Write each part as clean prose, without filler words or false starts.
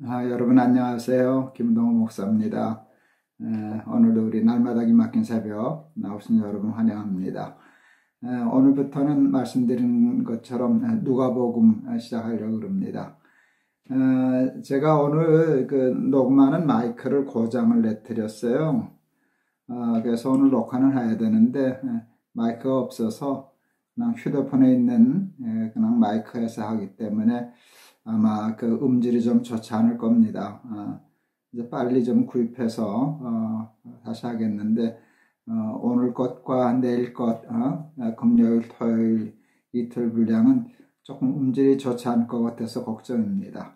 여러분 안녕하세요. 김동호 목사입니다. 오늘도 우리 날마다 기막힌 새벽 나오신 여러분 환영합니다. 오늘부터는 말씀드린 것처럼 누가복음 시작하려고 합니다. 제가 오늘 녹음하는 마이크를 고장을 내뜨렸어요. 그래서 오늘 녹화는 해야 되는데 마이크가 없어서 그냥 휴대폰에 있는 그냥 마이크에서 하기 때문에 아마 그 음질이 좀 좋지 않을 겁니다. 이제 빨리 좀 구입해서 다시 하겠는데 오늘 것과 내일 것, 금요일, 토요일 이틀 분량은 조금 음질이 좋지 않을 것 같아서 걱정입니다.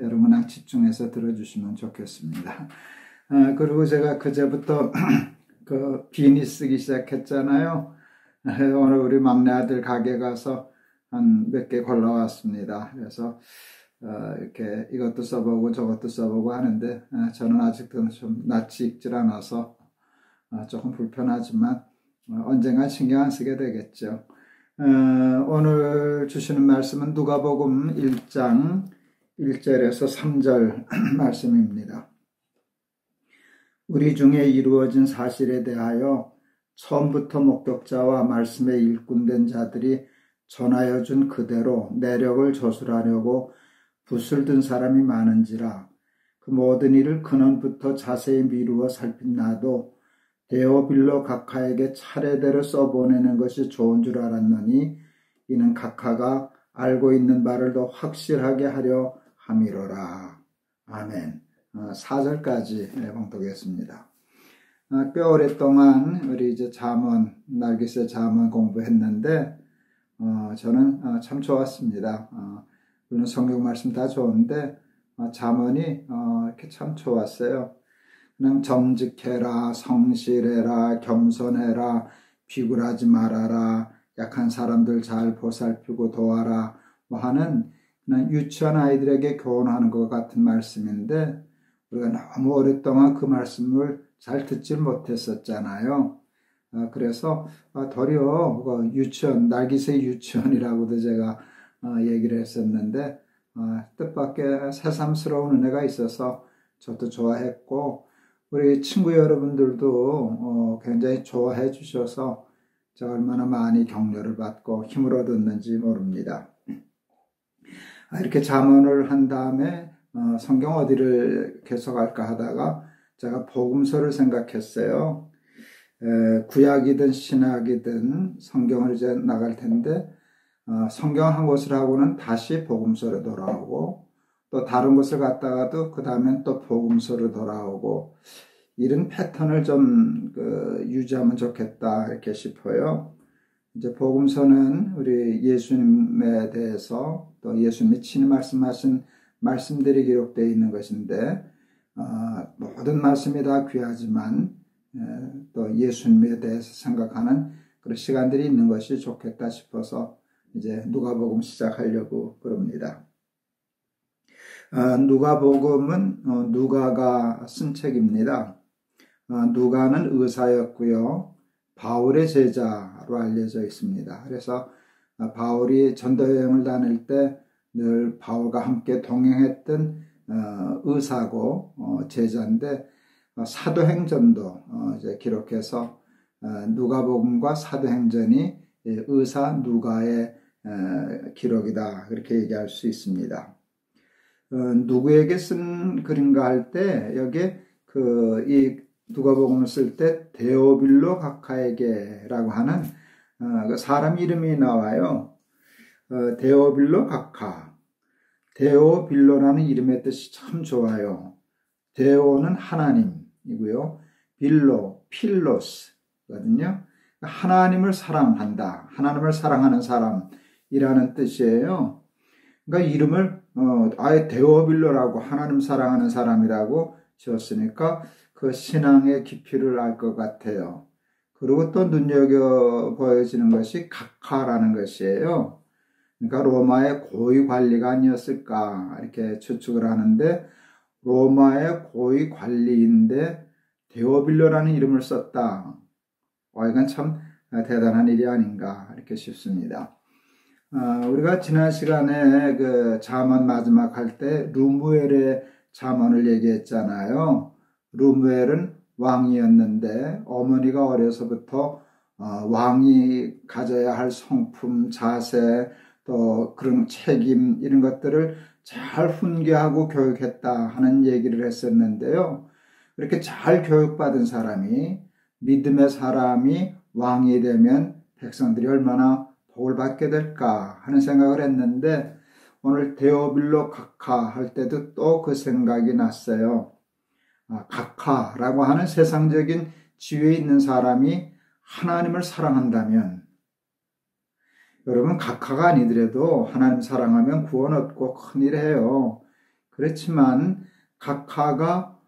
여러분 집중해서 들어주시면 좋겠습니다. 그리고 제가 그제부터 그 비니 쓰기 시작했잖아요. 오늘 우리 막내 아들 가게 가서 한 몇 개 골라왔습니다. 그래서 이렇게 이것도 써보고 저것도 써보고 하는데 저는 아직도 좀 낯이 익질 않아서 조금 불편하지만 언젠간 신경 안 쓰게 되겠죠. 오늘 주시는 말씀은 누가복음 1장 1절에서 3절 말씀입니다. 우리 중에 이루어진 사실에 대하여 처음부터 목격자와 말씀에 일꾼된 자들이 전하여 준 그대로 내력을 조술하려고 붓을 든 사람이 많은지라. 그 모든 일을 근원부터 자세히 미루어 살핀 나도 데오빌로 각하에게 차례대로 써보내는 것이 좋은 줄 알았노니 이는 각하가 알고 있는 바를 더 확실하게 하려 함이로라. 아멘. 4절까지 봉독했습니다. 꽤 오랫동안 우리 이제 잠언, 날기세 잠언 공부했는데 저는 참 좋았습니다. 물론 성경 말씀 다 좋은데 잠언이 이렇게 참 좋았어요. 그냥 정직해라, 성실해라, 겸손해라, 비굴하지 말아라, 약한 사람들 잘 보살피고 도와라 뭐 하는 그냥 유치한 아이들에게 교훈하는 것 같은 말씀인데 우리가 너무 오랫동안 그 말씀을 잘 듣질 못했었잖아요. 그래서 도리어 유치원, 날기세 유치원이라고도 제가 얘기를 했었는데 뜻밖의 새삼스러운 은혜가 있어서 저도 좋아했고 우리 친구 여러분들도 굉장히 좋아해 주셔서 제가 얼마나 많이 격려를 받고 힘을 얻었는지 모릅니다. 이렇게 잠언을 한 다음에 성경 어디를 계속할까 하다가 제가 복음서를 생각했어요. 구약이든 신약이든 성경을 이제 나갈 텐데 성경 한 곳을 하고는 다시 복음서로 돌아오고 또 다른 곳을 갔다가도 그 다음엔 또 복음서로 돌아오고 이런 패턴을 좀 유지하면 좋겠다 이렇게 싶어요. 이제 복음서는 우리 예수님에 대해서 또 예수님이 친히 말씀하신 말씀들이 기록되어 있는 것인데 모든 말씀이 다 귀하지만 또 예수님에 대해서 생각하는 그런 시간들이 있는 것이 좋겠다 싶어서 이제 누가복음 시작하려고 그럽니다. 누가복음은 누가가 쓴 책입니다. 누가는 의사였고요. 바울의 제자로 알려져 있습니다. 그래서 바울이 전도여행을 다닐 때 늘 바울과 함께 동행했던 의사고 제자인데 사도행전도 이제 기록해서 누가복음과 사도행전이 의사 누가의 기록이다 그렇게 얘기할 수 있습니다. 누구에게 쓴 글인가 할 때 여기에 이 누가복음을 쓸 때 데오빌로 각하에게라고 하는 그 사람 이름이 나와요. 데오빌로 각하. 데오빌로라는 이름의 뜻이 참 좋아요. 데오는 하나님이고요. 빌로, 필로스거든요. 하나님을 사랑한다. 하나님을 사랑하는 사람이라는 뜻이에요. 그러니까 이름을 아예 데오빌로라고 하나님 사랑하는 사람이라고 지었으니까 그 신앙의 깊이를 알 것 같아요. 그리고 또 눈여겨보여지는 것이 각하라는 것이에요. 그러니까 로마의 고위 관리가 아니었을까 이렇게 추측을 하는데 로마의 고위 관리인데 데오빌로라는 이름을 썼다. 이건 참 대단한 일이 아닌가 이렇게 싶습니다. 우리가 지난 시간에 그 잠언 마지막 할 때 르무엘의 잠언을 얘기했잖아요. 르무엘은 왕이었는데 어머니가 어려서부터 왕이 가져야 할 성품, 자세, 또 그런 책임 이런 것들을 잘 훈계하고 교육했다 하는 얘기를 했었는데요. 이렇게 잘 교육받은 사람이, 믿음의 사람이 왕이 되면 백성들이 얼마나 복을 받게 될까 하는 생각을 했는데, 오늘 데오빌로 각하 할 때도 또 그 생각이 났어요. 각하라고 하는 세상적인 지위에 있는 사람이 하나님을 사랑한다면, 여러분 각하가 아니더라도 하나님 사랑하면 구원 얻고 큰일 해요. 그렇지만 각하가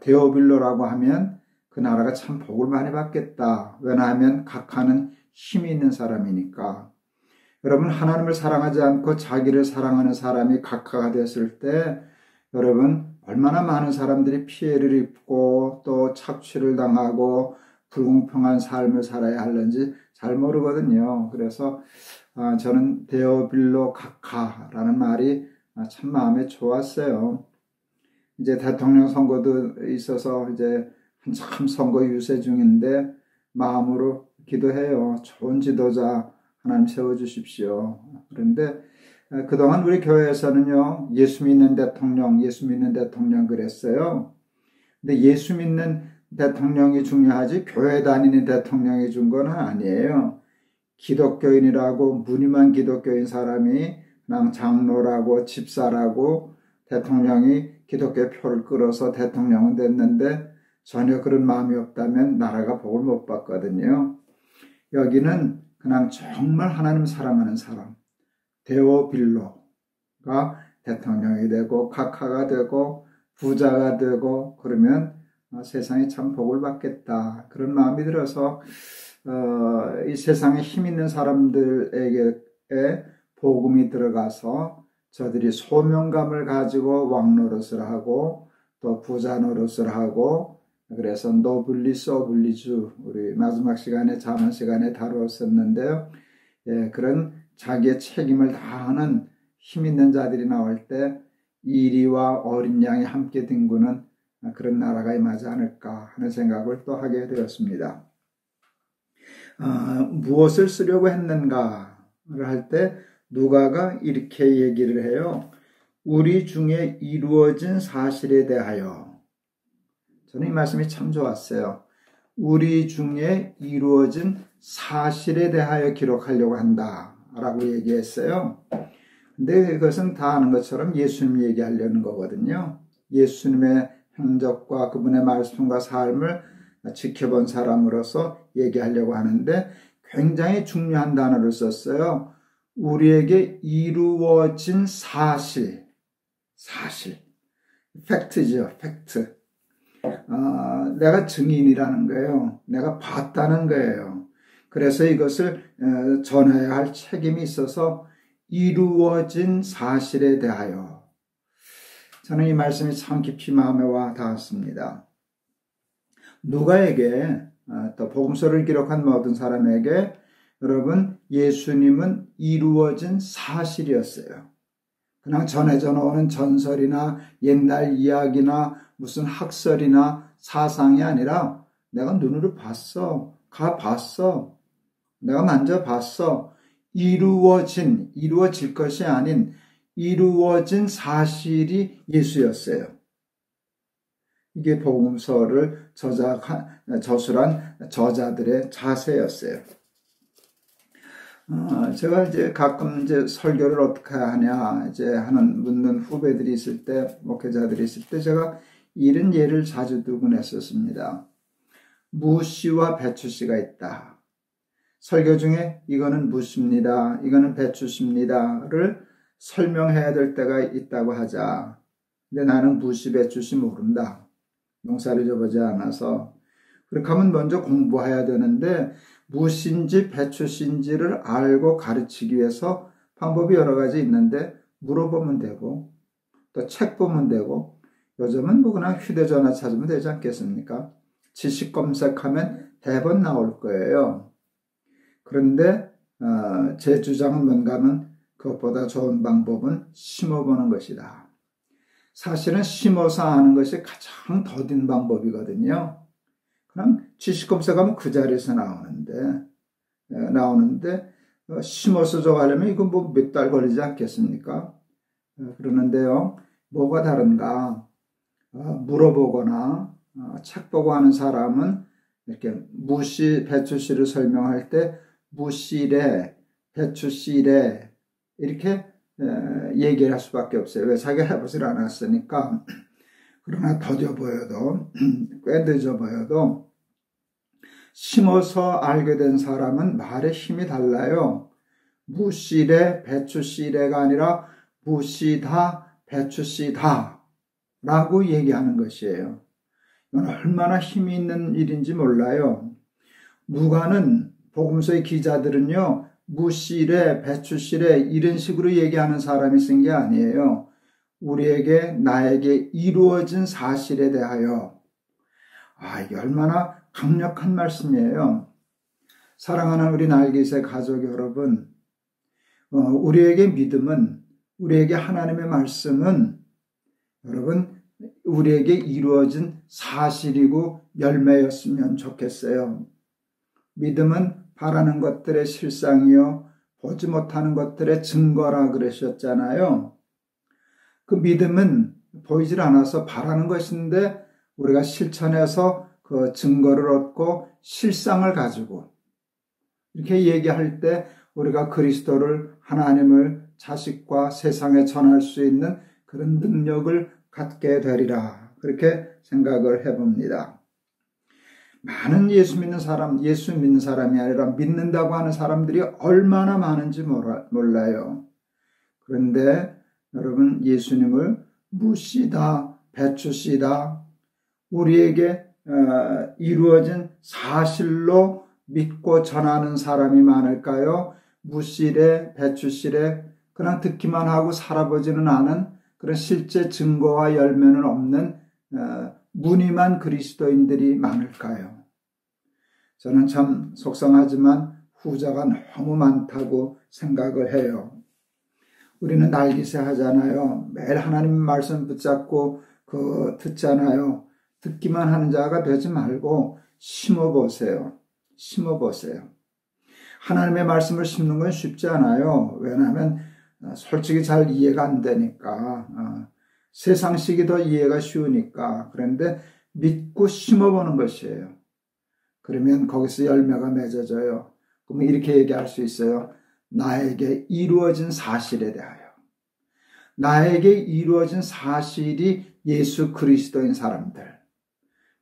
데오빌로라고 하면 그 나라가 참 복을 많이 받겠다. 왜냐하면 각하는 힘이 있는 사람이니까. 여러분 하나님을 사랑하지 않고 자기를 사랑하는 사람이 각하가 됐을 때 여러분 얼마나 많은 사람들이 피해를 입고 또 착취를 당하고 불공평한 삶을 살아야 하는지 잘 모르거든요. 그래서 저는 데오빌로 각하라는 말이 참 마음에 좋았어요. 이제 대통령 선거도 있어서 이제 한참 선거 유세 중인데 마음으로 기도해요. 좋은 지도자 하나님 세워주십시오. 그런데 그동안 우리 교회에서는요, 예수 믿는 대통령 그랬어요. 근데 예수 믿는 대통령이 중요하지 교회 다니는 대통령이 준 건 아니에요. 기독교인이라고 무늬만 기독교인 사람이 그냥 장로라고 집사라고 대통령이 기독교의 표를 끌어서 대통령은 됐는데 전혀 그런 마음이 없다면 나라가 복을 못 받거든요. 여기는 그냥 정말 하나님 사랑하는 사람, 데오빌로가 대통령이 되고 각하가 되고 부자가 되고 그러면 세상에 참 복을 받겠다. 그런 마음이 들어서 이 세상에 힘 있는 사람들에게 복음이 들어가서 저들이 소명감을 가지고 왕 노릇을 하고 또 부자 노릇을 하고 그래서 노블리스 오블리주 우리 마지막 시간에 잠언 시간에 다루었었는데요. 그런 자기의 책임을 다하는 힘 있는 자들이 나올 때 이리와 어린 양이 함께 뒹구는 그런 나라가 임하지 않을까 하는 생각을 또 하게 되었습니다. 무엇을 쓰려고 했는가를 할 때 누가가 이렇게 얘기를 해요. 우리 중에 이루어진 사실에 대하여. 저는 이 말씀이 참 좋았어요. 우리 중에 이루어진 사실에 대하여 기록하려고 한다라고 얘기했어요. 근데 그것은 다 아는 것처럼 예수님 얘기하려는 거거든요. 예수님의 행적과 그분의 말씀과 삶을 지켜본 사람으로서 얘기하려고 하는데 굉장히 중요한 단어를 썼어요. 우리에게 이루어진 사실. 팩트죠, 팩트. 내가 증인이라는 거예요. 내가 봤다는 거예요. 그래서 이것을 전해야 할 책임이 있어서 이루어진 사실에 대하여. 저는 이 말씀이 참 깊이 마음에 와 닿았습니다. 누가에게 또 복음서를 기록한 모든 사람에게 여러분 예수님은 이루어진 사실이었어요. 그냥 전해져 오는 전설이나 옛날 이야기나 무슨 학설이나 사상이 아니라 내가 눈으로 봤어. 가봤어. 내가 만져봤어. 이루어질 것이 아닌 이루어진 사실이 예수였어요. 이게 복음서를 저술한 저자들의 자세였어요. 제가 이제 가끔 이제 설교를 어떻게 하냐 이제 묻는 후배들이 있을 때, 목회자들이 있을 때 제가 이런 예를 자주 들곤 했었습니다. 무씨와 배추씨가 있다. 설교 중에 이거는 무씨입니다. 이거는 배추씨입니다를 설명해야 될 때가 있다고 하자. 근데 나는 무씨, 배추씨 모른다. 농사를 져보지 않아서. 그렇게 하면 먼저 공부해야 되는데 무씨인지 배추씨인지를 알고 가르치기 위해서 방법이 여러 가지 있는데 물어보면 되고 또 책 보면 되고 요즘은 뭐 그냥 휴대전화 찾으면 되지 않겠습니까? 지식 검색하면 대번 나올 거예요. 그런데 제 주장은 뭔가 하면 그것보다 좋은 방법은 심어보는 것이다. 사실은 심어서 아는 것이 가장 더딘 방법이거든요. 그냥 지식검사 가면 그 자리에서 나오는데 심어서 저가려면 이거 뭐 몇 달 걸리지 않겠습니까? 그러는데요, 뭐가 다른가? 물어보거나 책 보고 하는 사람은 이렇게 배추씨를 설명할 때 무씨래, 배추씨래 이렇게 얘기를 할 수밖에 없어요. 왜? 자기가 해보질 않았으니까. 그러나 더뎌 보여도 꽤 늦어 보여도 심어서 알게 된 사람은 말의 힘이 달라요. 무씨래, 배추씨래가 아니라 무씨다, 배추씨다 라고 얘기하는 것이에요. 이건 얼마나 힘이 있는 일인지 몰라요. 누가는 복음서의 기자들은요, 무씨래, 배추씨래 이런 식으로 얘기하는 사람이 쓴 게 아니에요. 우리에게 나에게 이루어진 사실에 대하여. 이게 얼마나 강력한 말씀이에요. 사랑하는 우리 날개새 가족 여러분, 우리에게 믿음은, 우리에게 하나님의 말씀은 여러분 우리에게 이루어진 사실이고 열매였으면 좋겠어요. 믿음은 바라는 것들의 실상이요 보지 못하는 것들의 증거라 그러셨잖아요. 그 믿음은 보이질 않아서 바라는 것인데 우리가 실천해서 그 증거를 얻고 실상을 가지고 이렇게 얘기할 때 우리가 그리스도를, 하나님을 자식과 세상에 전할 수 있는 그런 능력을 갖게 되리라, 그렇게 생각을 해봅니다. 많은 예수 믿는 사람이 아니라 믿는다고 하는 사람들이 얼마나 많은지 몰라요. 그런데 여러분, 예수님을 무씨다, 배추씨다, 우리에게 이루어진 사실로 믿고 전하는 사람이 많을까요? 무씨래, 배추씨래, 그냥 듣기만 하고 살아보지는 않은 그런 실제 증거와 열매는 없는 무늬만 그리스도인들이 많을까요? 저는 참 속상하지만 후자가 너무 많다고 생각을 해요. 우리는 날기새 하잖아요. 매일 하나님 말씀 붙잡고 듣잖아요. 듣기만 하는 자가 되지 말고 심어보세요. 심어보세요. 하나님의 말씀을 심는 건 쉽지 않아요. 왜냐하면 솔직히 잘 이해가 안 되니까. 세상식이 더 이해가 쉬우니까. 그런데 믿고 심어보는 것이에요. 그러면 거기서 열매가 맺어져요. 그러면 이렇게 얘기할 수 있어요. 나에게 이루어진 사실에 대하여. 나에게 이루어진 사실이 예수 그리스도인 사람들.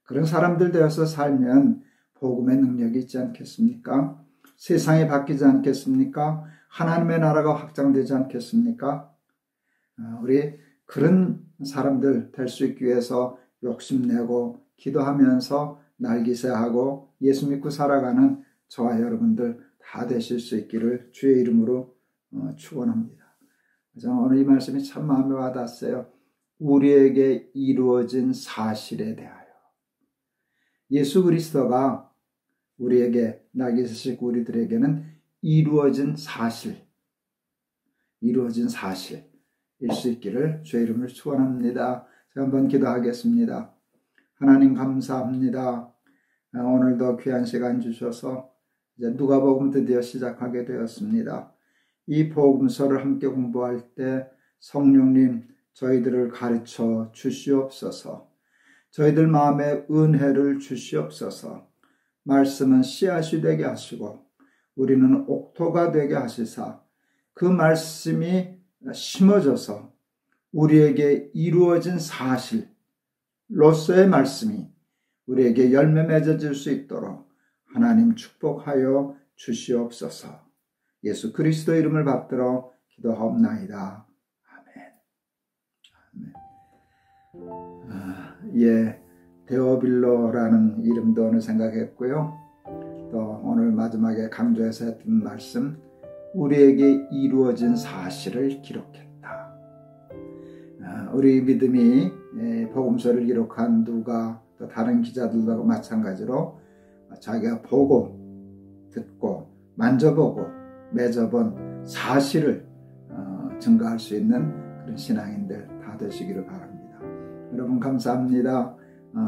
그런 사람들 되어서 살면 복음의 능력이 있지 않겠습니까? 세상이 바뀌지 않겠습니까? 하나님의 나라가 확장되지 않겠습니까? 우리 그런 사람들 될 수 있기 위해서 욕심내고 기도하면서 날기새하고 예수 믿고 살아가는 저와 여러분들 다 되실 수 있기를 주의 이름으로 축원합니다. 저는 오늘 이 말씀이 참 마음에 와닿았어요. 우리에게 이루어진 사실에 대하여. 예수 그리스도가 우리에게, 날개새식 우리들에게는 이루어진 사실일 수 있기를 주의 이름을 축원합니다. 제가 한번 기도하겠습니다. 하나님 감사합니다. 오늘도 귀한 시간 주셔서 이제 누가복음 드디어 시작하게 되었습니다. 이 복음서를 함께 공부할 때 성령님 저희들을 가르쳐 주시옵소서. 저희들 마음에 은혜를 주시옵소서. 말씀은 씨앗이 되게 하시고 우리는 옥토가 되게 하시사 그 말씀이 심어져서 우리에게 이루어진 사실로서의 말씀이 우리에게 열매 맺어질 수 있도록 하나님 축복하여 주시옵소서. 예수 그리스도 이름을 받들어 기도하옵나이다. 아멘. 데오빌로라는 이름도 오늘 생각했고요. 또 오늘 마지막에 강조해서 했던 말씀, 우리에게 이루어진 사실을 기록했다. 우리 믿음이 복음서를 기록한 누가 또 다른 기자들도 마찬가지로 자기가 보고 듣고 만져보고 맺어본 사실을 증거할 수 있는 그런 신앙인들 다 되시기를 바랍니다. 여러분 감사합니다.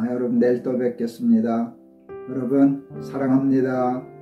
여러분 내일 또 뵙겠습니다. 여러분 사랑합니다.